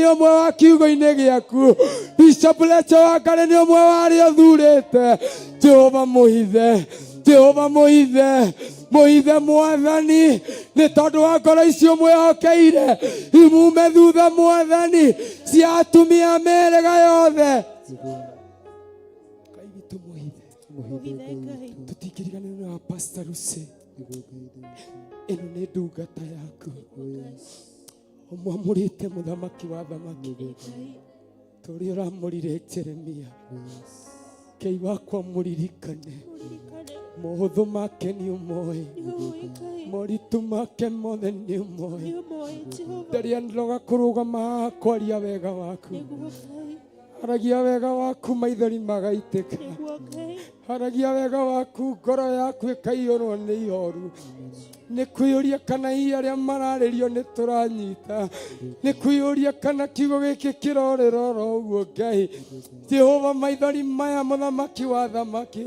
nĩ ũmwe wa kiugo-inĩ gĩaku. Bishop Lecho wa Ngare nĩ ũmwe wa arĩa ũthurĩte. Jehova mũhithe, Jehova mũhithe, mũhithe Mwathani, nĩ tondũ wa ngoro icio mwĩhokeire imume thutha Mwathani cia atumia mĩhĩrĩga yothe. Ngai witũ mũhithe, tũtingĩriganĩrwo na Pastor Lucy. Ĩno nĩ ndungata yaku, ũmwamũrĩte mũthamaki wa thamaki, tũrĩa ũramũrire Jeremia. Ngai wakwa mũririkane, maũthũ make nĩ ũmoĩ, moritũ make mothe nĩ ũmoĩ. Ndarianĩroga kũrũgama kwaria wega waku, haragia wega waku maithori magaitĩka, haragia wega waku ngoro yaku ĩkaiyũrwo nĩ ihoru. Nĩ kwĩyũria kana hihi arĩa mararĩrio nĩ tũranyita, nĩ kwĩyũria kana kiugo gĩkĩ kĩrorĩra oro ũguo. Ngai Jehova, maithori maya mũthamaki wa thamaki,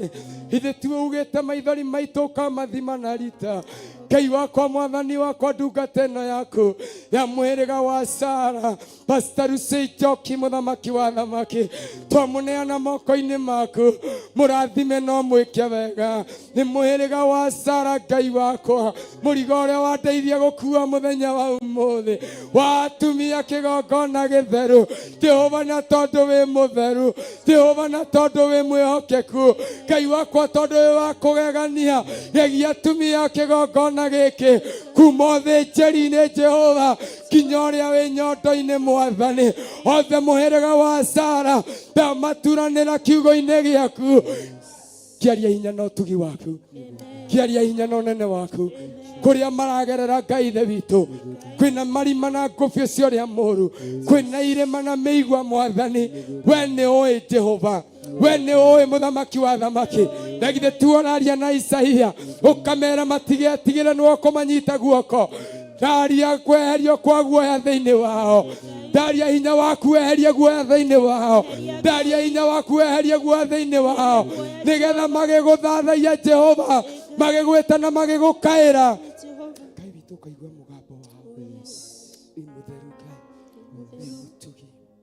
ithe tiwe ugĩte maithori maitũ ũkamathima na rita. Ngai wakwa Mwathani wakwa, ndungata ĩno yaku ya mũhĩrĩga wa Sara, Pastor Lucy Njoki mũthamaki wa thamaki, twamũneana moko-inĩ maku, mũrathime no mwĩke wega. Nĩ mũhĩrĩga wa Sara, Ngai wakwa, mũrigo ũrĩa wandeithia gũkua mũthenya wa ũmũthĩ, wa atumia kĩgongona gĩtheru. Jehova, na tondũ wĩ mũtheru, Jehova, na tondũ wĩ mwĩhokeku, Ngai wakwa, tondũ wĩ wa kũgegania, gegia atumia kĩgongona gĩkĩ kuma ũthĩnjĩri-inĩ Jehova kinya ũrĩa wĩ nyondo-inĩ Mwathani. Othe mũhĩrĩga wa Sara ndamaturanĩra kiugo-inĩ gĩaku. Kiaria hinya na ũtugi waku, kiaria hinya na ũnene waku kũrĩa maragerera. Ngai ithe witũ, kwĩna marima na ngũbio cia ũrĩa mũũru, kwĩna irĩma na mĩigua Mwathani. We nĩ ũĩ Jehova, we nĩ ũĩ mũthamaki wa thamaki. Na githĩ tu ũraria na Isaia ũkamera matigetigĩre nĩwe ũkũmanyita guoko. Ndaria kweherio kwa guoya thĩinĩ wao, ndaria hinya waku weherie guoya thĩinĩ wao, ndaria hinya waku weherie guoya thĩinĩ wao, nĩgetha magĩgũthathaia Jehova, magĩgwĩta na magĩgũkaĩra. Ngai witũ ũkaigua mũgambo wao. Wĩ mũtheru Ngai,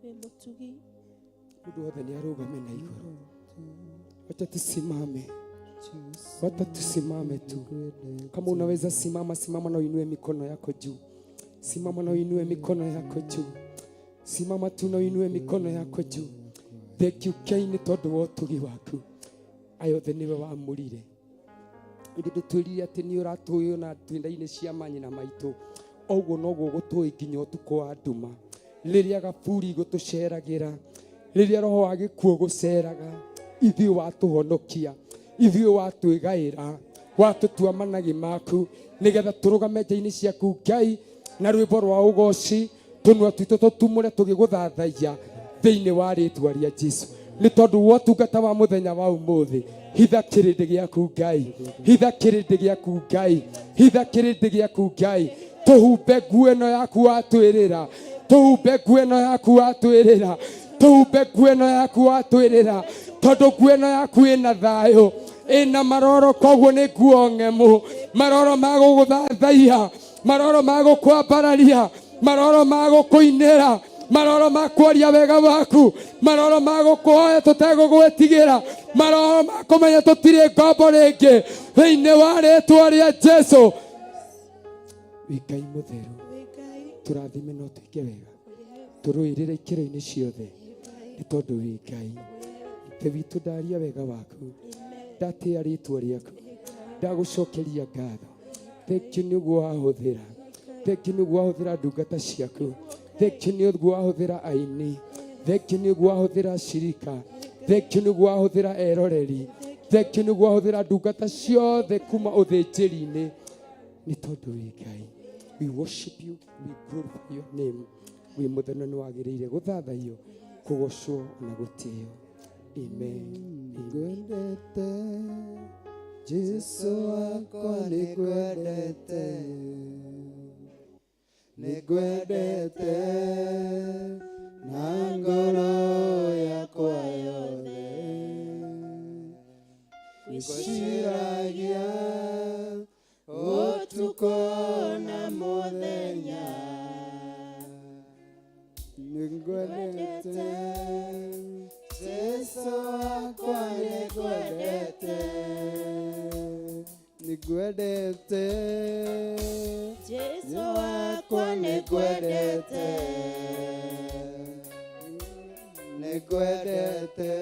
wĩ mũtugi, mũndũ wothe nĩ arũgame na igũrũ. Wacha tusimame, wacha tusimame tu. Kama unaweza simama, simama na uinue mikono yako juu. Simama na uinue mikono yako juu. Simama tu na uinue mikono yako juu. Thank you Ngai nĩ tondũ wa ũtugi waku. Ayothe nĩwe wamũrire. Ndĩ twĩrire atĩ nĩ ũratũĩ na twenda-inĩ cia manyina maitũ. Oguo noguo gũtũĩ nginya ũtukũ wa nduma. Rĩrĩa gaburi gũtũceragĩra, rĩrĩa roho wa gĩkuũ gũceraga, ithuĩ watũhonokia, ithuĩ watwĩgaĩra, watũtua managi maku, nĩgetha tũrũgame nja-inĩ ciaku Ngai, na rwĩmbo rwa ũgooci, tũnua twitũ tũtumũre tũgĩgũthathaia thĩinĩ wa rĩĩtwa rĩa Jesũ. Nĩ tondũ wa ũtungata wa mũthenya wa ũmũthĩ, hitha kĩrĩndĩ gĩaku Ngai, hitha kĩrĩndĩ gĩaku Ngai, hitha kĩrĩndĩ gĩaku Ngai. Tũhumbe nguo ĩno yaku watwĩrĩra, tũhumbe nguo ĩno yaku watwĩrĩra, tũhumbe nguo ĩno yaku watwĩrĩra, tondũ nguo ĩno yaku ĩna thayũ, ĩna maroro, koguo nĩ nguo ng'emu. Maroro ma gũgũthathaia, maroro ma gũkwambararia, maroro ma gũkũinĩra, maroro ma kwaria wega waku, maroro ma gũkũhoya tũtegũgwĩtigĩra, maroro ma kũmenya tũtirĩ ngombo rĩngĩ thĩinĩ wa rĩĩtwa rĩa Jesũ. Wĩ Ngai mũtheru, tũrathime no twĩke wega, tũrũĩrĩre ikĩro-inĩ ciothe, nĩ tondũ wĩ Ngai. Ithe witũ, ndaria wega waku, ndatĩĩa rĩĩtwa rĩaku, ndagũcokeria ngatho. Thank you nĩ ũguo wahũthĩra, thank you nĩ ũguo wahũthĩra ndungata ciaku, thank you nĩ ũguo wahũthĩra aini, thank you nĩ ũguo wahũthĩra ashirika, thank you nĩ ũguo wahũthĩra eroreri, thank you nĩ ũguo wahũthĩra ndungata ciothe kuma ũthĩnjĩri-inĩ, nĩ tondũ wĩ Ngai. We worship you, we glorify your name. Wĩ mũthenya nĩ wagĩrĩire gũthathaiyo, kũgocwo na gũtĩĩo. Amen. Nĩngwendete Jesũ wakwa, nĩngwendete, nĩngwendete na ngoro yakwa yothe, ngwĩciragia ũtukũ na mũthenya, nĩngwendete Jesu wakwa nĩngwendete nĩngwendete Jesu wakwa nĩngwendete nĩngwendete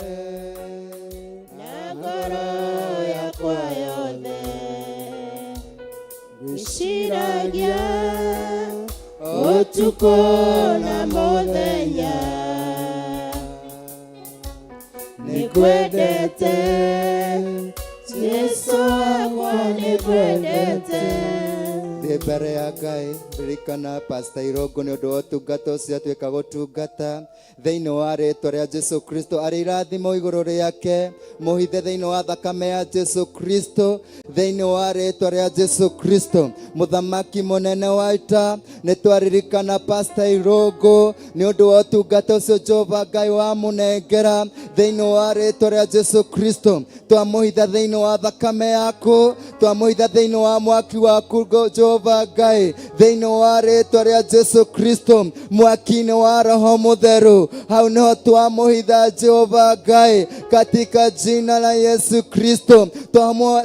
na ngoro yakwa yothe ngwĩciragia ũtukũ na mũthenya nĩngwendete Jesu wakwa nĩngwendete. Ndĩ mbere ya Ngai ririkana Pastor Irũngũ nĩ ũndũ wa ũtungata ũcio atuĩka gũtungata thĩinĩ wa rĩĩtwa rĩa Jesu Kristo, arĩ irathimo igũrũ rĩake mũhithe thĩinĩ wa thakame ya Jesu Kristo, thĩinĩ wa rĩĩtwa rĩa Jesu Kristo. Mũthamaki mũnene wa ita, nĩ twaririkana Pastor Irũngũ nĩ ũndũ wa ũtungata ũcio Jehova Ngai wamũnengera thĩinĩ wa rĩĩtwa rĩa Jesu Kristo. Twamũhitha thĩinĩ wa thakame yaku, twamũhitha thĩinĩ wa mwaki waku Jehova Ngai, thĩinĩ wa rĩĩtwa rĩa Jesu Kristo, mwaki-inĩ wa Roho Mũtheru, hau nĩho twamũhitha Jehova Ngai, katika jina la Yesu Kristo.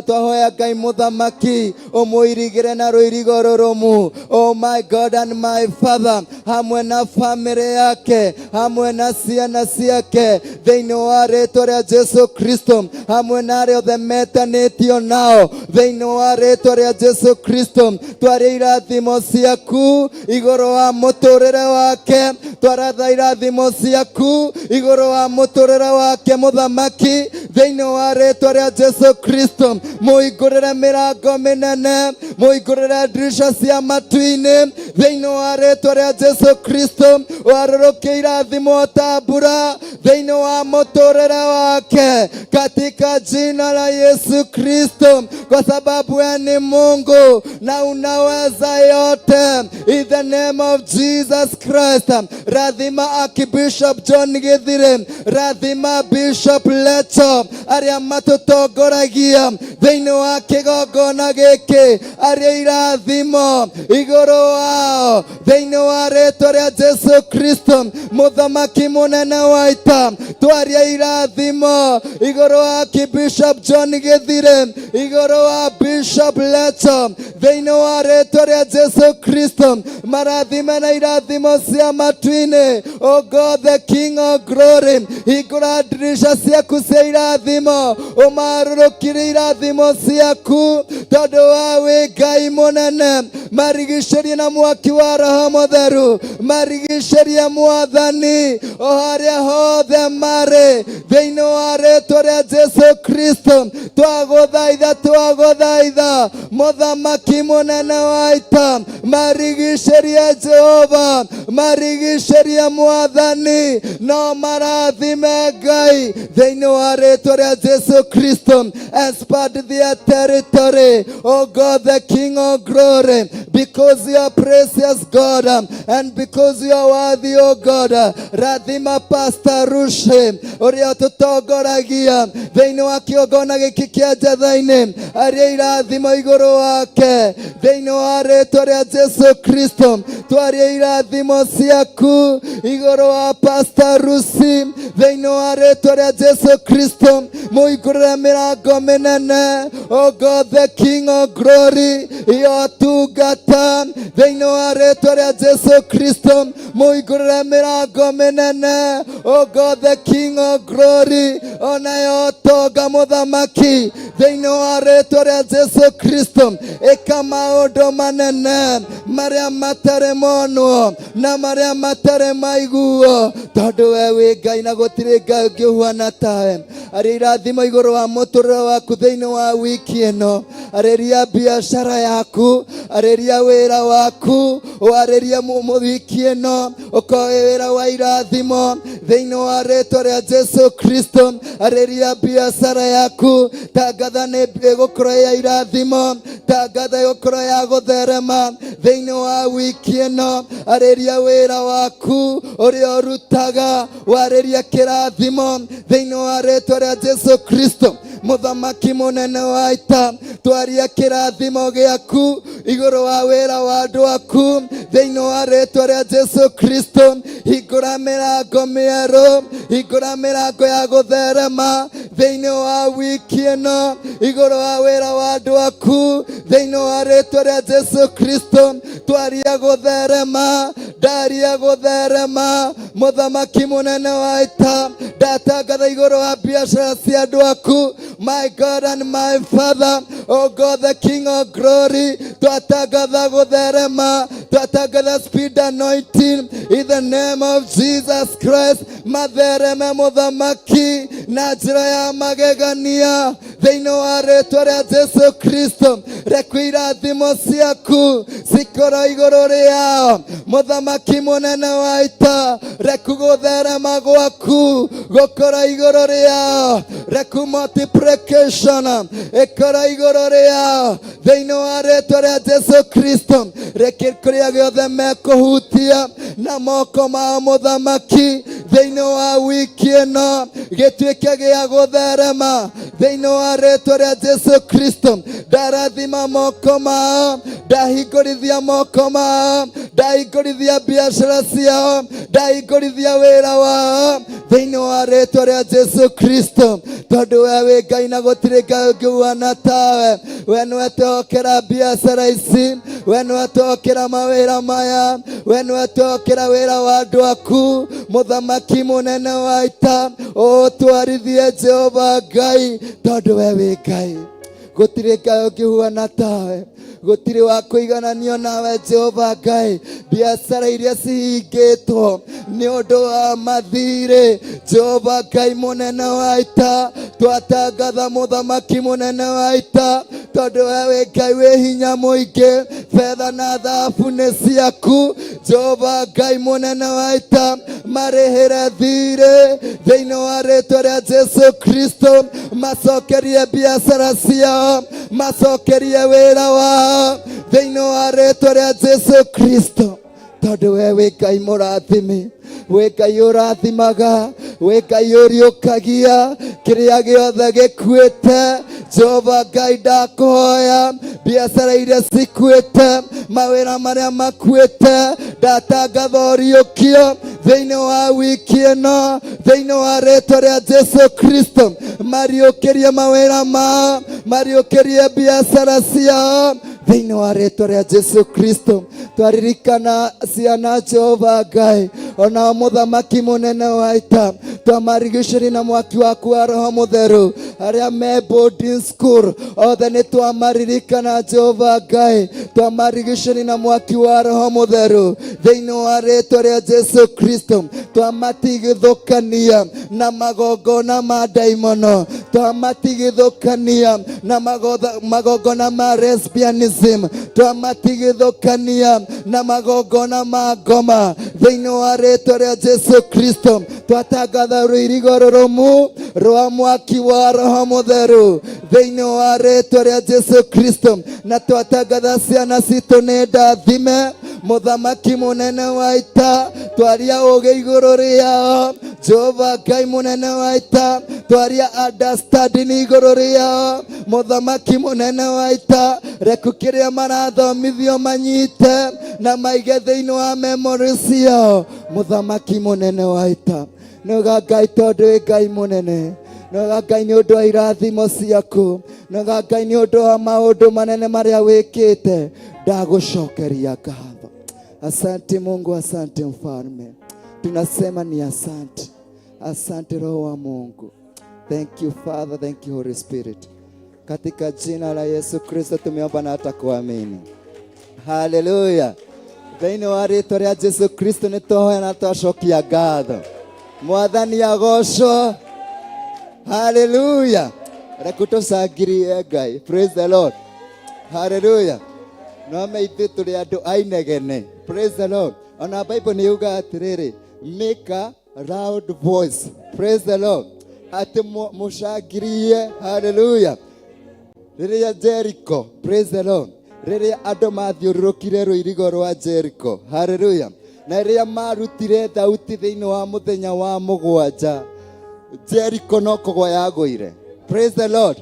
Twahoya Ngai mũthamaki ũmũirigĩre na rũirigo rũrũmu, oh my God and my Father, hamwe na family yake, hamwe na ciana ciake, thĩinĩ wa rĩĩtwa rĩa Jesu Kristo, hamwe na arĩa othe metanĩtio nao, thĩinĩ wa rĩĩtwa rĩa Jesu Kristo. Twarĩ irathimo ciaku igũrũ wa mũtũrĩre wake, twaratha irathimo ciaku igũrũ wa mũtũrĩre wake mũthamaki, thĩinĩ wa rĩĩtwa rĩa Jesu Kristo. Mũhingũrĩre mĩrango mĩnene, mũhingũrĩre ndirisha cia matu-inĩ, thĩinĩ wa rĩĩtwa rĩa Jesu Kristo. Warũrũkie irathimo ta mbura thĩinĩ wa mũtũrĩre wake, katika jina la Yesu Kristo, kwa sababu wewe ni Mungu na unaweza yote. In the name of Jesus Christ. Rathima Archbishop John Githire, rathima Bishop Leto, arĩa matũtongoragia thĩinĩ wa kĩgongona gĩkĩ, arĩa irathimo igũrũ wao, thĩinĩ wa rĩĩtwa rĩa Jesu Kristo. Mũthamaki mũnene wa ita, twaria irathimo igũrũ wa Archbishop John Githire, igũrũ wa Bishop Leto, thĩinĩ wa rĩĩtwa rĩa Jesu Kristo. Marathime na irathimo cia matu-inĩ, oh God the King of Glory, hingũra ndirisha ciaku cia irathimo, ũmarũrũkire irathimo ciaku, tondũ we wĩ Ngai mũnene. Marigicĩrie na mwaki wa Roho Mũtheru, marigicĩrie Mwathani o harĩa hothe marĩ, thĩinĩ wa rĩĩtwa rĩa Jesu Kristo. Twagũthaitha mũthamaki mũnene wa ita, marigicĩrie Jehova, marigicĩrie Mwathani, no marathime Ngai thĩinĩ wa rĩĩtwa rĩa Jesu Kristo. Expand their territory, oh God the King of Glory, because you are precious God, and because you are worthy, oh God. Rathima Pastor Rushe ũrĩa tũtongoragia thĩinĩ wa kĩongona gĩkĩ kĩa Njatha-inĩ, arĩa irathimo igũrũ wake, thĩinĩ wa rĩĩtwa rĩa Jesu Kristo. Twaria irathimo ciaku igũrũ wa Pastor Rusi, thĩinĩ wa rĩĩtwa rĩa Jesu Kristo. Mũhingũrĩre mĩrango mĩnene, oh God the King of Glory, yotungata thĩinĩ wa rĩĩtwa rĩa Jesu Kristo. Mũhingũrĩre mĩrango mĩnene, oh God the King of Glory, ona yotonga mũthamaki thĩinĩ wa rĩĩtwa rĩa Jesu Kristo. Ĩka maũndũ manene marĩa matarĩ monwo na marĩa matarĩ maiguo, tondũ we wĩ Ngai na gũtirĩ Ngai ũngĩ ũhuana tawe. Arĩa irathimo igũrũ wa mũtũrĩre waku thĩinĩ wa wiki ĩno, arĩria biacara yaku, arĩria wĩra waku, warĩria wiki ĩno ũkoe wĩra wa irathimo thĩinĩ wa rĩĩtwa rĩa Jesu Kristo. Arĩria biacara yaku, tangatha nĩ ĩgũkorwo ya irathimo, tangatha ĩgũkorwo ya gũtherema thĩinĩ wa wiki ĩno. Arĩria wĩra waku ũrĩa ũrutaga, warĩria kĩrathimo thĩinĩ wa rĩĩtwa rĩa Jesu Kristo. Mũthamaki mũnene wa ita, twaria kĩrathimo gĩaku igũrũ wa wĩra wa andũ aku thĩinĩ wa rĩĩtwa rĩa Jesu Kristo. Hingũra mĩrango mĩerũ, hingũra mĩrango ya gũtherema thĩinĩ wa wiki ĩno, igũrũ wa wĩra wa andũ aku, thĩinĩ wa rĩĩtwa rĩa Jesu Kristo. Twaria gũtherema, ndaria gũtherema, mũthamaki mũnene wa ita, ndatangatha igũrũ wa biacara cia andũ aku. My God and my Father, oh God, the King of glory, twatangatha gũtherema, twatangatha speed anointing in the name of Jesus Christ. Mathereme mũthamaki na njĩra ya magegania thĩinĩ wa rĩĩtwa rĩa Jesu Kristo. Reku irathimo ciaku cikorwo igũrũ rĩao, mũthamaki mũnene wa ita. Reku gũtherema gwaku gũkorwo igũrũ rĩao, reku multiplication ĩkorwo igũrũ rĩao thĩinĩ wa rĩĩtwa rĩa Jesu Kristo. Reke kĩrĩa gĩothe mekũhutia na moko ma mũthamaki thĩinĩ wa wiki ĩno gĩtuĩke gĩa gũtherema thĩinĩ wa rĩĩtwa rĩa Jesu Kristo. Ndarathima moko mao, ndahingũrithia moko mao, ndahingũrithia biacara ciao, ndahingũrithia wĩra wao thĩinĩ wa rĩĩtwa rĩa Jesu Kristo. Tondũ we wĩ Ngai na gũtirĩ Ngai ũngĩhuana tawe. We nĩwe twehokera biacara ici, we nĩwe twehokera mawĩra maya, we nĩwe twehokera wĩra wa andũ aku, mũthamaki mũnene wa ita. O twarithie Jehova Ngai, tondũ we wĩ Ngai, gũtirĩ Ngai ũngĩhuana tawe, gũtirĩ wa kũigananio nawe Jehova Ngai. Biacara iria cihingĩtwo nĩ ũndũ wa mathirĩ, Jehova Ngai mũnene wa ita, twatangatha mũthamaki mũnene wa ita, tondũ we wĩ Ngai wĩ hinya mũingĩ. Betha na thahabu nĩ ciaku Jehova Ngai mũnene wa ita. Marĩhĩre thirĩ thĩinĩ wa rĩĩtwa rĩa Jesu Kristo. Macokerie biacara ciao, macokerie wĩra wao thĩinĩ wa rĩĩtwa rĩa Jesu Kristo. Tondũ we wĩ Ngai mũrathimi, wĩ Ngai ũrathimaga, wĩ Ngai ũriũkagia kĩrĩa gĩothe gĩkuĩte. Jehova Ngai ndakũhoya biacara iria cikuĩte, mawĩra marĩa makuĩte, ndatangatha ũriũkio thĩinĩ wa wiki ĩno thĩinĩ wa rĩĩtwa rĩa Jesu Kristo. Mariũkĩrie mawĩra mao, mariũkĩrie biacara ciao thĩinĩ wa rĩĩtwa rĩa Jesu Kristo. Twaririkana ciana Jehova Ngai, ona mũthamaki mũnene wa ita, twamarigicĩria na mwaki waku wa Roho Mũtheru. Arĩa me boarding school othe nĩ twamaririkana Jehova Ngai, twamarigicĩria na mwaki wa Roho Mũtheru thĩinĩ wa rĩĩtwa rĩa Jesu Kristo. Twamatigithũkania na magongona ma ndaimono, twamatigithũkania na magongona ma lesbianism, twamatigithũkania na magongona ma ngoma thĩinĩ wa rĩĩtwa rĩa Jesu Kristo. Twatangatha rũirigo rũrũmu rwa mwaki wa Roho Mũtheru thĩinĩ wa rĩĩtwa rĩa Jesu Kristo. Na twatangatha ciana citũ nĩ ndathime, mũthamaki mũnene wa ita. Twaria ũũgĩ igũrũ rĩao Jehova Ngai mũnene wa ita, twaria understanding igũrũ rĩao mũthamaki mũnene wa ita. Reku kĩrĩa marathomithio manyite na maige thĩinĩ wa memory ciao, mũthamaki mũnene wa ita. Nĩga Ngai tondũ wĩ Ngai mũnene, nĩga Ngai nĩ ũndũ wa irathimo ciaku, nĩga Ngai nĩ ũndũ wa maũndũ manene marĩa wĩkĩte. Ndagũcokeria ngatho. Asante Mungu, asante Mfalme, tunasema ni asante. Asante Roho wa Mungu. Thank you Father, thank you Holy Spirit. Katika jina la Yesu Kristo tumeomba na hata kuamini. Hallelujah. Thĩinĩ wa rĩĩtwa rĩa Jesu Kristo nĩ tũhoya na twacokia ngatho. Mwathani agocwo. Hallelujah. Reke tũcangĩrie Ngai. Praise the Lord. Hallelujah. No meitĩ tũrĩ andũ ainegene. Praise the Lord. Ona Bible nĩ yuga atĩrĩrĩ, make a loud voice. Praise the Lord. Atĩ mũcangĩrie. Hallelujah. Rĩrĩa Jericho, praise the Lord, rĩrĩa andũ mathiũrũrũkire rũirigo rwa Jericho, hallelujah, na rĩrĩa marutire thauti thĩinĩ wa mũthenya wa mũgwanja, Jericho no kũgwa yagũire. Praise the Lord.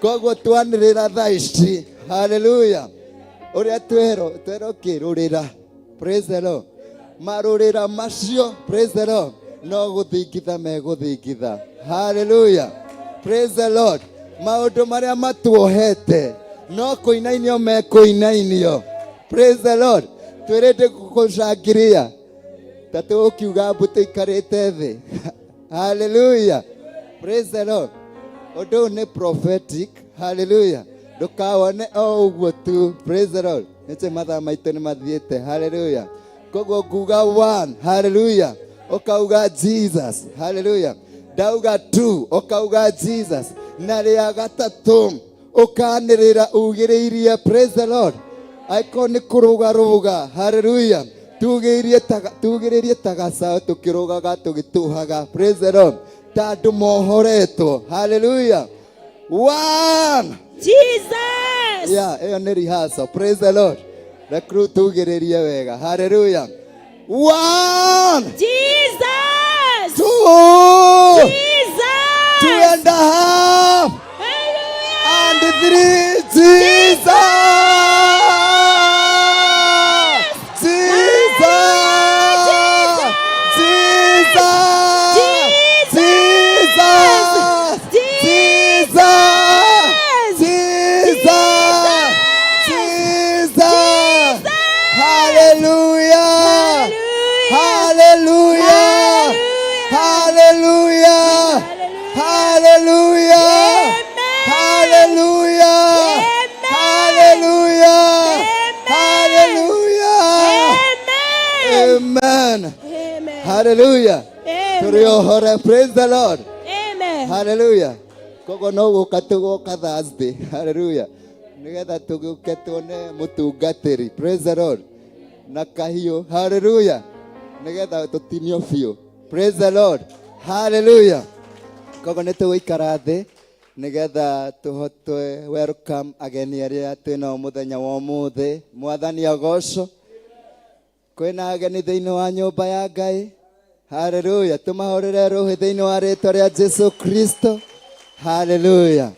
Koguo twanĩrĩra thaa ici, hallelujah, ũrĩa twero kĩrũrĩra Praise the Lord. Marũrĩra macio, praise the Lord, no gũthingitha megũthingitha. Hallelujah. Praise the Lord. Maũndũ marĩa matuohete no kũinainio mekũinainio. Praise the Lord. Twĩrĩte gũcangĩria ta tũkiuga mbũtũ ikarĩte thĩ. Hallelujah. Praise the Lord. Ũndũ nĩ prophetic. Hallelujah. Ndũkawone o ũguo tu. Praise the Lord. Nĩte mathaa maitũ nĩ mathiĩte. Hallelujah. Koguo nguga one. Hallelujah. Ũkauga Jesus. Hallelujah. Ndauga two. Ũkauga Jesus. Na rĩa gatatũ ũkanĩrĩra ugĩrĩirie. Praise the Lord. Aiko nĩ kũrũgarũga. Hallelujah. Tugĩrĩrie ta gacaũ tũkĩrũgaga tũgĩtũhaga. Praise the Lord. Ta andũ mohoretwo. Hallelujah. One. Jesus. Yeah, ĩyo nĩ rehearsal. Praise the Lord. Rekuru tugĩrĩrie wega. Hallelujah. One. Jesus. Two. Jesus. 2.5. Hallelujah. And 3. Jesus. Hallelujah. Amen. Praise the Lord. Amen. Hallelujah. Kogo no gũka Thursday. Hallelujah. Nigetha tũgĩũke tuone mũtungatĩri. Praise the Lord. Na kahiũ. Hallelujah. Nigetha tũtinio biũ. Praise the Lord. Hallelujah. Kogo nĩ tũgũikara thĩ nigetha tũhote welcome ageni arĩa twĩnao mũthenya wa ũmũthĩ. Mwathani agocwo. Kwĩna ageni thĩinĩ wa nyũmba ya Ngai. Hallelujah. Tumahorere roho thĩinĩ wa rĩĩtwa rĩa Jesu Kristo. Hallelujah.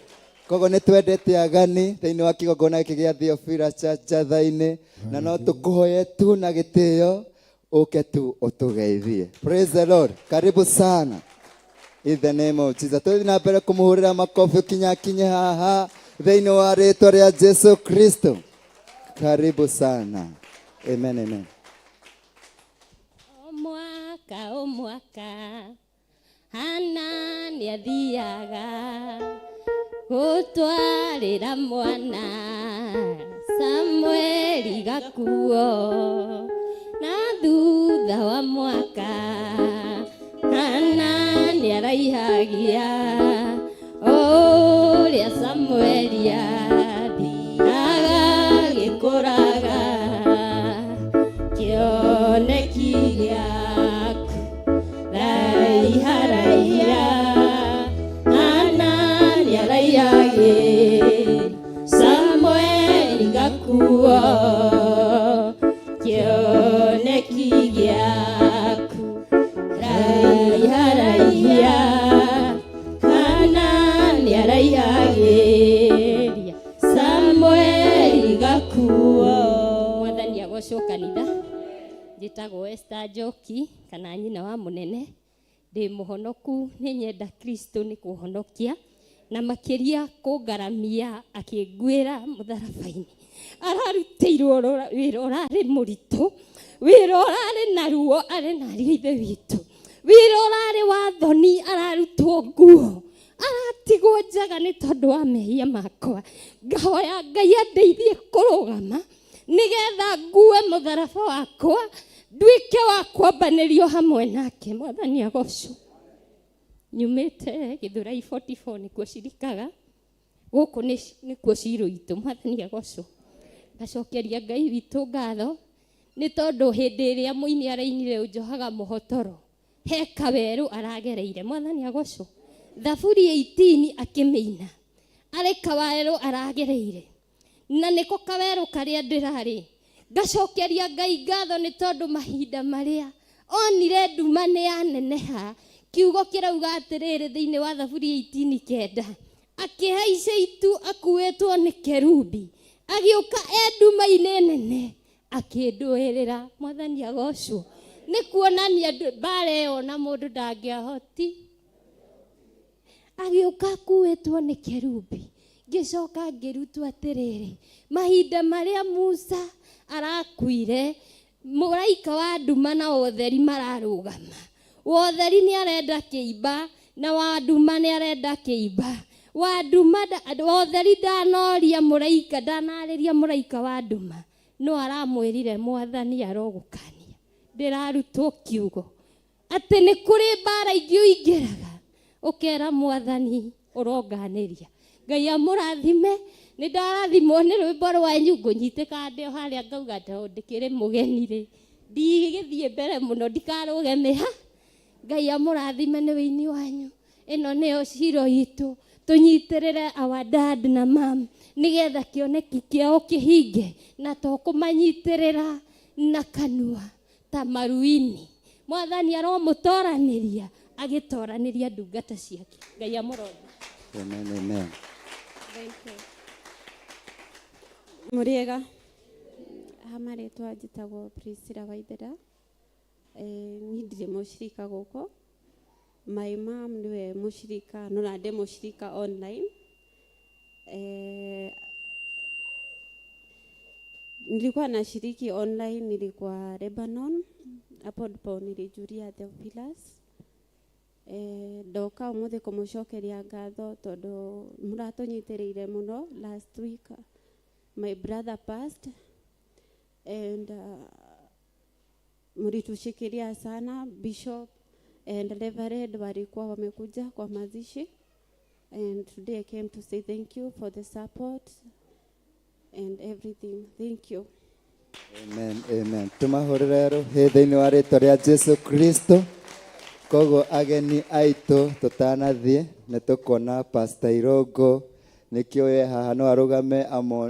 Kogo nĩ twendete agani thĩinĩ wa kĩgongona gĩkĩ gĩa Theophilus Church Njatha-inĩ, na no tũkũhoye tu na gĩtĩo ũke tu ũtũgeithie. Praise the Lord. Karibu sana. In the name of Jesus. Tũthiĩ na mbere kũmũhũrĩra makofi kinyakinye haha thĩinĩ wa rĩĩtwa rĩa Jesu Kristo. Karibu sana. Amen, amen. O mwaka Hana nĩ athiaga gũtwarĩra mwana Samueli gakuo, na thutha wa mwaka Hana nĩ araihagia ũrĩa Samueli athiaga gĩkũraga kĩoneki gĩaku raiharaihira Hana nĩ araihagĩria Samueli gakuo kĩoneki gĩaku raiharaihira Hana nĩ araihagĩria Samueli gakuo. Mwathani agocwo kanitha. Njĩtagwo Esther Njoki kana nyina wa mũnene. Ndĩ mũhonoku, nĩ nyenda Kristo nĩ kũhonokia na makĩria kũngaramia akĩnguĩra mũtharaba-inĩ. Ararutĩirwo wĩra ũrarĩ mũritũ, wĩra ũrarĩ na ruo, arĩ na ariũ ithe witũ, wĩra ũrarĩ wa thoni, ararutwo nguo, aratigwo njaga nĩ tondũ wa mehia makwa. Ngahoya Ngai andeithie kũrũgama nigetha ngue mũtharaba wakwa, nduĩke wa kwambanĩrio hamwe nake. Mwathani agocwo. Nyumĩte Gĩthũrai 44 nĩkuo cirikaga, gũkũ nĩkuo cirũ itũ. Mwathani agocwo. Ngacokeria Ngai witũ ngatho nĩ tondũ hĩndĩ ĩrĩa mũini arainire ũnjohaga mũhotoro, he kawerũ aragereire. Mwathani agocwo. Thaburi 18 akĩmĩina, arĩ kawerũ aragereire, na nĩko kawerũ karĩa ndĩrarĩ. Ngacokeria Ngai ngatho nĩ tondũ mahinda marĩa onire nduma nĩ yaneneha, kiugo kĩrauga atĩrĩrĩ thĩinĩ wa Thaburi 18:9, akĩhaica itu akuĩtwo nĩ kerubi, agĩũka nduma-inĩ nene, akĩndũĩrĩra. Mwathani agocwo. Nĩ kuonania mbara ĩyo na mũndũ ndangĩahoti. Agĩũka akuĩtwo nĩ kerubi. Ngĩcoka ngĩrutwo atĩrĩrĩ, mahinda marĩa Musa arakuire, mũraika wa nduma na ũtheri mararũgama. Ũtheri nĩ arenda kĩimba na wa nduma nĩ arenda kĩimba. Wa nduma ũtheri ndanoria mũraika, ndanarĩria mũraika wa nduma, no aramwĩrire Mwathani arogũkania. Ndĩrarutwo kiugo atĩ nĩ kũrĩ mbara ingĩ ũingĩraga ũkera Mwathani ũronganĩria. Ngai amũrathime. Nĩ ndarathimwo nĩ rwĩmbo rwanyu, ngũnyitĩka ndĩ o harĩa ngauga ndĩkĩrĩ mũgeni rĩ, ndigĩthiĩ mbere mũno ndikarũge mĩha. Ngai amũrathime nĩ wĩini wanyu. Ĩno nĩyo ciro itũ, tũnyitĩrĩre our dad na mom nĩgetha kĩoneki kĩao kĩhinge, na to kũmanyitĩrĩra na kanua ta maruini. Mwathani aromũtoranĩria, agĩtoranĩria ndungata ciake. Ngai amũrothime. Amen, amen. Muriega hamarĩtwa njĩtagwo Priscilla Waithera. Niĩ ndirĩ mũcirika gũkũ. My mom niwe mũcirika, no na ndĩ mũcirika online. Nilikuwa nashiriki online, nilikuwa Lebanon, hapo ndipo nilijulia Theophilus. Ndoka umuthi kumucokeria ngatho tondu muratunyitirire muno. Last week my brother passed and muritushikilia sana. Bishop and Reverend walikuwa wamekuja kwa mazishi, and today I came to say thank you for the support and everything. Thank you. Amen, amen. Tumahorero he thĩinĩ wa rĩĩtwa rĩa Jesu Kristo. Koguo ageni aitũ tũtanathie nĩ tũkona Pastor Irogo nĩkĩo haha no arũgame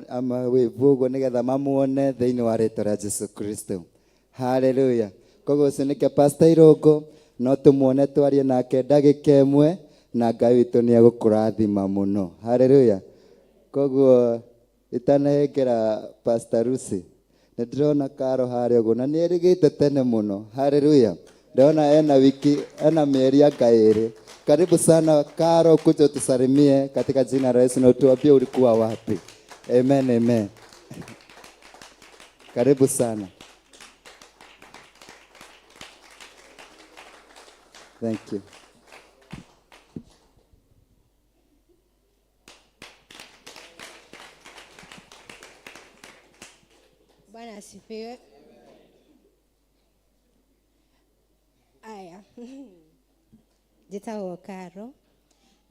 amawĩvu ũguo nĩgetha mamuone thĩinĩ wa rĩĩtwa rĩa Jesu Kristo. Hallelujah. Koguo ũcio nĩkĩo Pastor Irogo, no tũmuone twarie nake ndagĩka ĩmwe na Ngai witũ nĩ egũkũrathima mũno. Hallelujah. Koguo itanahengera Pastor Lucy, nĩ ndĩrona Karo harĩa ũguo na nĩ erĩgĩte tene mũno. Hallelujah. Ndona ena mieri aka 2. Karibu sana Karo, kuja tusalimie katika jina la Yesu na utuambie ulikuwa wapi. Amen, amen. Karibu sana. Thank you. Bwana asifiwe. Aya. Njĩtagwo Karo,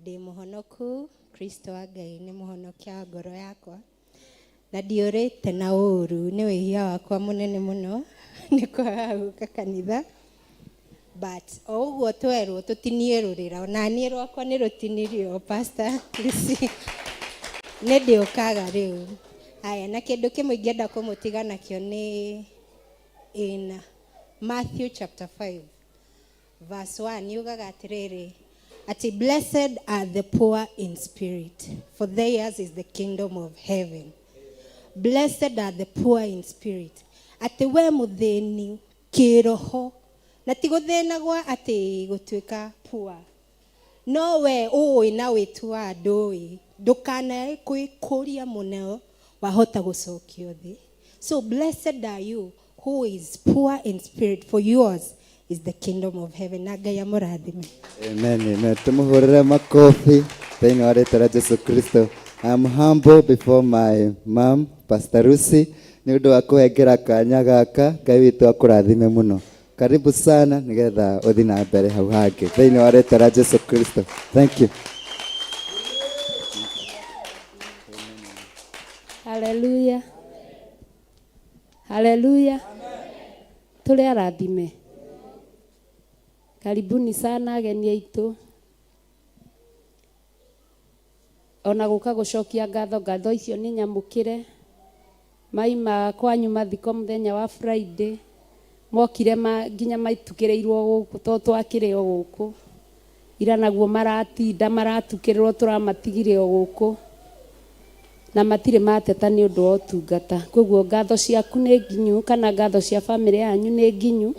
ndĩ mũhonoku. Kristo wa Ngai nĩ mũhonokia wa ngoro yakwa, na ndiũrĩte na ũũru. Nĩ wĩhia wakwa mũnene mũno nĩ kwaga gũka kanitha, but o ũguo twerwo tũtinie rũrĩra, ona niĩ rwakwa nĩ rũtinirio. Pastor Lucy nĩ ndĩũkaga rĩu. Aya, na kĩndũ kĩmwe ingĩenda kũmũtiga nakĩo nĩ in Matthew chapter 5 verse 1 yugaga atĩrĩrĩ, ati blessed are the poor in spirit, for theirs is the kingdom of heaven. Blessed are the poor in spirit. Ati we mũthĩni kĩroho, na ti gũthĩnagwo ati gũtuĩka poor, no we ũĩ na wĩtu wa andũ ndũkanae kwĩkũria mũno, wahota gũcokio thĩ. So blessed are you who is poor in spirit, for yours is the kingdom of heaven. Na Ngai amũrathime. Amen, amen. Tumuhurire makofi thĩinĩ wa rĩĩtwa rĩa Jesu Kristo. I'm humble before my mom, Pastor Lucy, nĩ ũndũ wa kũhengera kanya gaka. Ngai witũ akũrathime mũno. Karibu sana nĩgetha ũthiĩ na mbere hau hangĩ thĩinĩ wa rĩĩtwa rĩa Jesu Kristo. Thank you. Hallelujah. Hallelujah. Tũrĩ arathime. Karibuni sana ageni aitũ. Ona gũka gũcokia ngatho icio nĩ nyamũkĩre. Maima kwanyu mathiko mũthenya wa Friday. Mokire nginya maitukĩrĩirwo gũkũ to twakĩrĩ o gũkũ. Ira naguo maratinda maratukĩrĩrwo tũramatigire o gũkũ. na matirĩ mateta nĩ ũndũ wa ũtungata. Koguo ngatho ciaku nĩ nginyu, kana ngatho cia bamĩrĩ yanyu nĩ nginyu,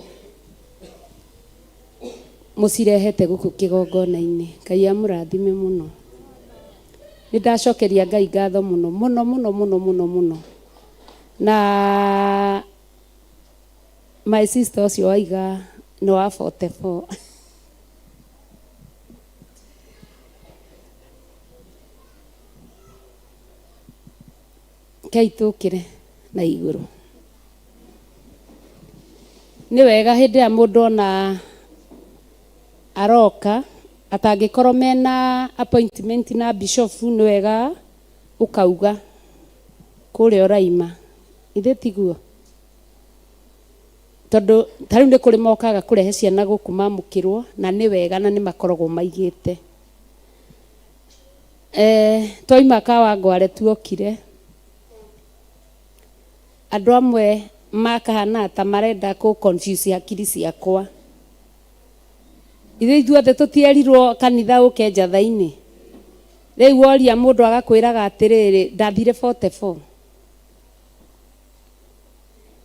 mũcirehete gũkũ kĩgongona-inĩ. Ngai amũrathime mũno. Nĩ ndacokeria Ngai ngatho mũno mũno mũno mũno mũno mũno. Na my sister ũcio waiga nĩ wa 44. Ngai tũkĩre na igũrũ. Nĩ wega hĩndĩ ya mũndũ ona aroka atangĩkorwo mena appointment na bishop, nĩ wega ũkauga kũrĩa ũraima. Ithe tiguo? Tondũ tarĩu nĩ kũrĩ mokaga kũrehe ciana gũkũ mamũkĩrwo, na nĩ wega na nĩ makoragwo maigĩte. Twaima Kawangware tuokire, andũ amwe makahana ta marenda kũ confuse hakiri ciakwa. Ithe ithuothe tũtierirwo kanitha ũke njatha-inĩ. Rĩu woria mũndũ agakwĩraga atĩrĩrĩ, ndathire 44.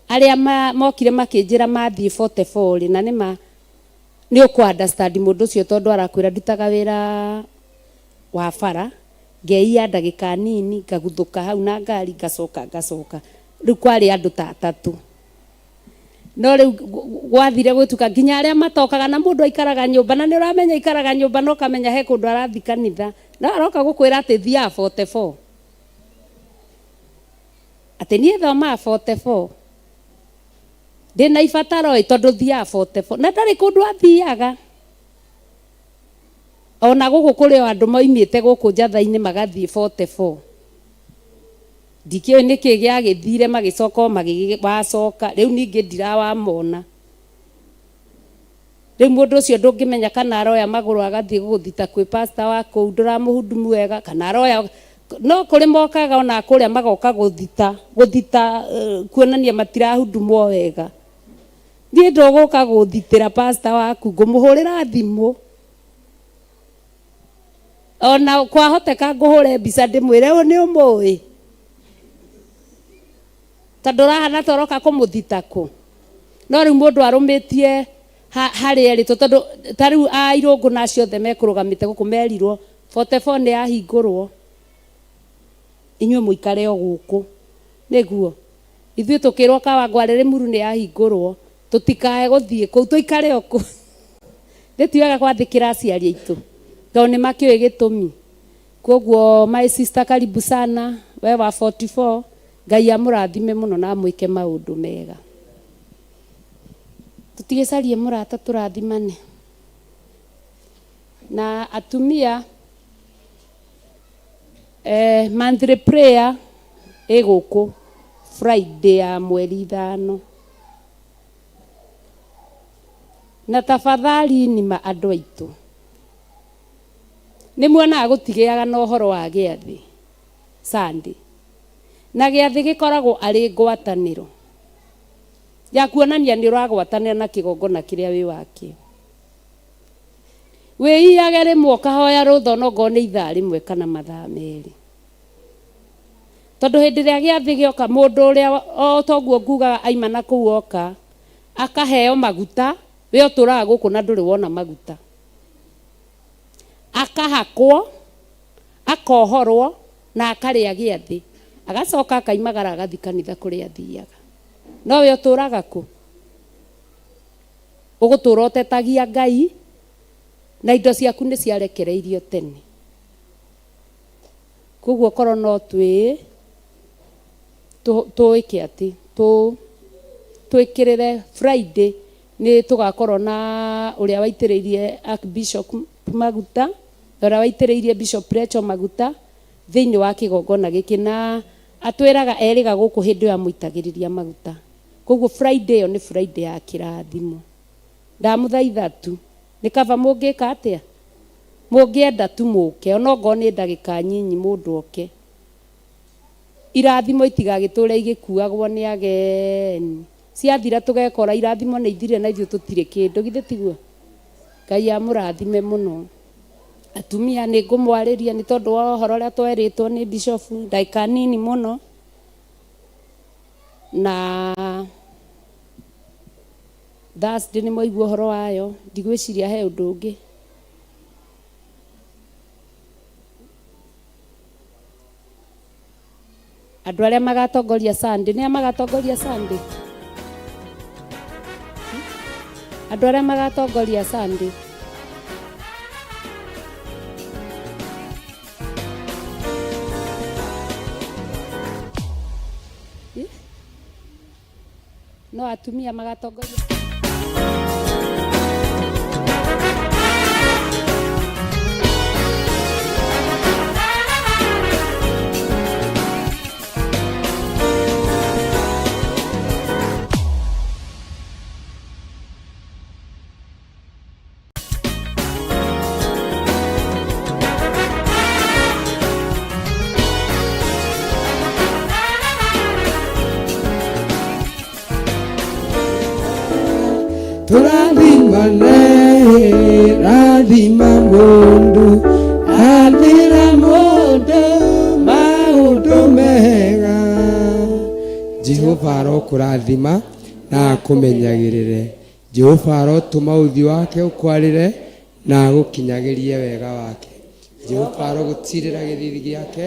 Arĩa mokire makĩnjĩra mathiĩ 44 rĩ, na nĩma nĩ ũkũ understand mũndũ ũcio tondũ arakwĩra ndutaga wĩra wa bara, ngeia ndagĩka nini, ngaguthũka hau na ngari ngacoka. Rĩu kwarĩ andũ ta atatũ. No rĩu gwathire gwĩtuka nginya arĩa matokaga na mũndũ aikaraga nyũmba, na nĩ ũramenya aikaraga nyũmba no kamenya he kũndũ arathi kanitha, na aroka gũkwĩra atĩ thiaga 44. Atĩ niĩ thomaga 44. Ndĩna ibataro tondũ thiaga 44. Na ndarĩ kũndũ athiaga. Ona gũkũ kũrĩ andũ moimĩte gũkũ njatha-inĩ magathiĩ 44. Ndikĩũĩ nĩkĩ gĩagĩthire magĩcoka macoka. Rĩu ningĩ ndirawamona. Rĩu mũndũ ũcio ndũngĩmenya kana aroya magũrũ agathiĩ gũthita kwĩ pastor wa kũu, ndũramũhudumu wega, kana aroya. No kũrĩ mokaga ona kũrĩa magoka gũthita kuonania matirahudumwo wega. Niĩ ndũgũka gũthitĩra pastor waku, ngũmũhũrĩra thimũ. Ona kwahoteka ngũhũre mbica ndĩmwĩre ũyũ nĩ ũmũĩ. Tondũ ũrahana ta ũroka kũmũthita kũ. No rĩu mũndũ arũmĩtie harĩa erĩtwo, tondũ ta rĩu Airũngũ na acio othe mekũrũgamĩte gũkũ merirwo 44 nĩ yahingũrwo. Inyuĩ mũikare o gũkũ. Nĩguo. Ithuĩ tũkĩrwo Kawangware Limuru nĩ yahingũrwo. Tũtikae gũthiĩ kũu, tũikare o kũu. Ndĩtiwega gwathĩkĩra aciari aitũ. Tondũ nĩ makĩũĩ gĩtũmi. Koguo my sister karibu sana, we wa 44. Ngai amũrathime mũno na amwĩke maũndũ mega. Tũtigĩcarie mũrata tũrathimane. Na atumia monthly prayer gũkũ Friday ya mweri 5. Na tafadhali nima andũ aitũ. Nĩ muonaga gũtigĩaga na ũhoro wa gĩathĩ Sunday. Na gĩathĩ gĩkoragwo arĩ ngwatanĩro ya kuonania nĩ ũragwatanĩra na kĩgongona kĩrĩa wĩ wakĩo. Wĩiage rĩmwe ũkahoya rũtha onokorwo nĩ ithaa rĩmwe kana mathaa merĩ. Tondũ hĩndĩ ĩrĩa gĩathĩ gĩoka, mũndũ ũrĩa o toguo ngugaga aima na kũu oka akaheo maguta, we ũtũraga gũkũ na ndũrĩ wona maguta. Akahakwo, akohorwo na akarĩa gĩathĩ. Agacoka akaimagara agathi kanitha kũrĩa athiaga. No we ũtũraga kũ? Ũgũtũra ũtetagia Ngai na indo ciaku nĩ ciarekereirio tene. Koguo korwo no twĩke atĩ twĩkĩrĩre Friday nĩ tũgakorwo na ũrĩa waitĩrĩirie Archbishop maguta, ũrĩa waitĩrĩirie Bishop Rachel maguta thĩinĩ wa kĩgongona gĩkĩ, na atwĩraga erĩga gũkũ hĩndĩ ya mũitagĩrĩria maguta. Koguo Friday ĩyo nĩ Friday ya kĩrathimo. Ndamũthaitha tu, nĩ kaba mũngĩka atĩa? Mũngĩenda tu mũke, onokorwo nĩ ndagĩka nyinyi mũndũ oke. Irathimo itigagĩtũre igĩkuagwo nĩ ageni. Ciathira tũgekora irathimo nĩ ithire na ithuĩ tũtirĩ kĩndũ, githĩ tiguo? Ngai amũrathime mũno. atumia nĩ ngũmwarĩria nĩ tondũ wa ũhoro ũrĩa twerĩtwo nĩ bishop ndagĩka nini mũno, na Thursday nĩ mwaigua ũhoro wayo, ndigwĩciria he ũndũ ũngĩ. Andũ arĩa magatongoria Sunday, nĩ magatongoria Sunday? Andũ arĩa magatongoria Sunday? No atumia magatongoria. Turathimane, rathima mundu, athira mundu, maundu mega. Jehova arokurathima na akumenyagirire. Jehova arotuma uthi wake ukwarire na agukinyagirie wega wake. Jehova arogutirira githithi giake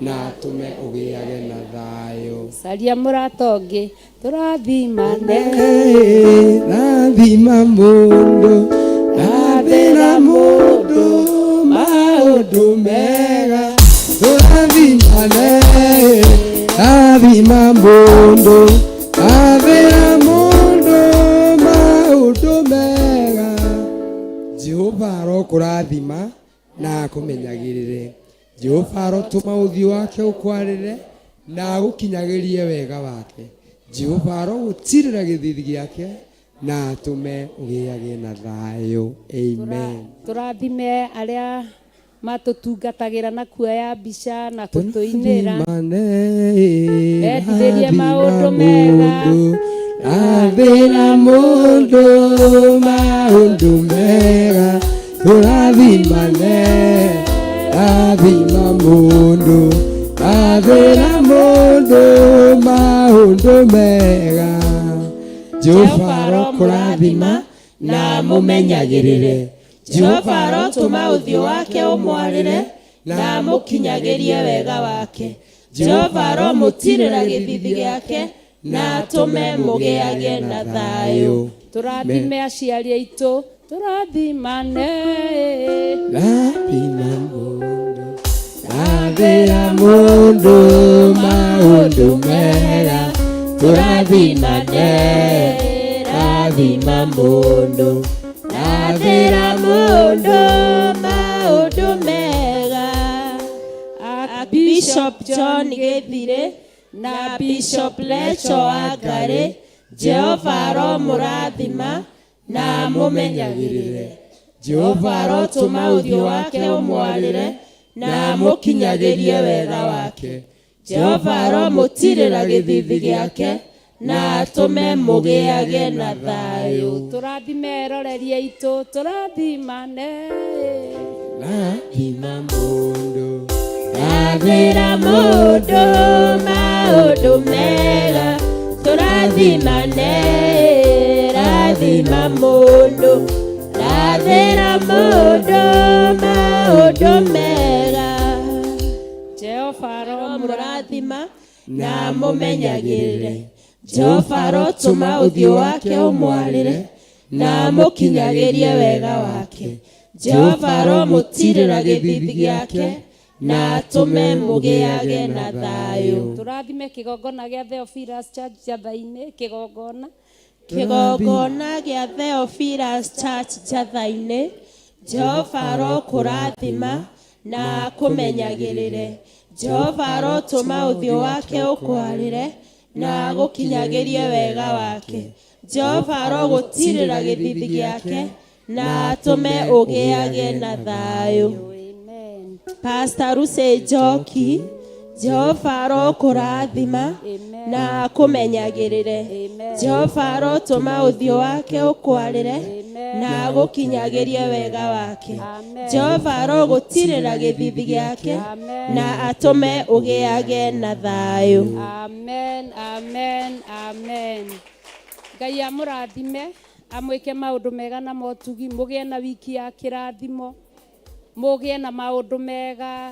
na atume ugiage na thayo. Saria muratongi turathimane, rathima mundu, athira mundu, maundu mega. Turathimane, rathima mundu, athira mundu, maundu mega. Jehova arokurathima na akumenyagirire. Jehova arotuma uthi wake ukwarire na agukinyagirie wega wake. Jehova arogutirira githithi giake na atume ugiage na thayo. Amen. Turathime aria matutungatagira na kuoya mbica na kutuinira, endithĩrie maũndũ mega, athĩra mũndũ maũndũ mega. Turathimane, rathima mundu, athira mundu, maundu mega. Jehova arokurathima na mumenyagirire. Jehova arotuma uthio wake umwarire na mukinyagirie wega wake. Jehova aromutirira githithi giake na atume mugiage na thayo. Turathime aciari aitu, turathimane, rathima mundu, athira mundu, maundu mega. Turathimane, rathima mundu, athira mundu, maundu mega. Bishop John Gethire na Bishop Lecho Agare, Jehova aromurathima na mumenyagirire. Jehova arotuma uthio wake umwarire na mukinyagirie wega wake. Jehova aromutirira githithi giake na atume mugiage na thayo. Turathime eroreri aitu, turathimane, rathima mundu, athira mundu, maundu mega. Turathimane, rathima mundu, athira mundu, maundu mega. Jehova aromurathima na mumenyagirire. Jehova arotuma uthio wake umwarire na mukinyagirie wega wake. Jehova aromutirira githithi giake na atume mugiage na thayo. Turathime kigongona gia Theophilus Church Jathaine, kigongona gia Theophilus Church Jathaine. Jehova arokurathima na akumenyagirire. Jehova arotuma uthio wake ukwarire na agukinyagirie wega wake. Jehova arogutirira githithi giake na atume ugiage na thayo. Pastor Ruse Njoki, Jehova arokurathima na akumenyagirire. Jehova arotuma uthio wake ukwarire na agũkinyagĩrie wega wake. Amen. Jehova arogũtirĩra gĩthithi gĩake Amen. na atũme ũgĩage na thayũ. Amen, amen, amen. Ngai amũrathime, amwĩke maũndũ mega na motugi, mũgĩe na wiki ya kĩrathimo, mũgĩe na maũndũ mega.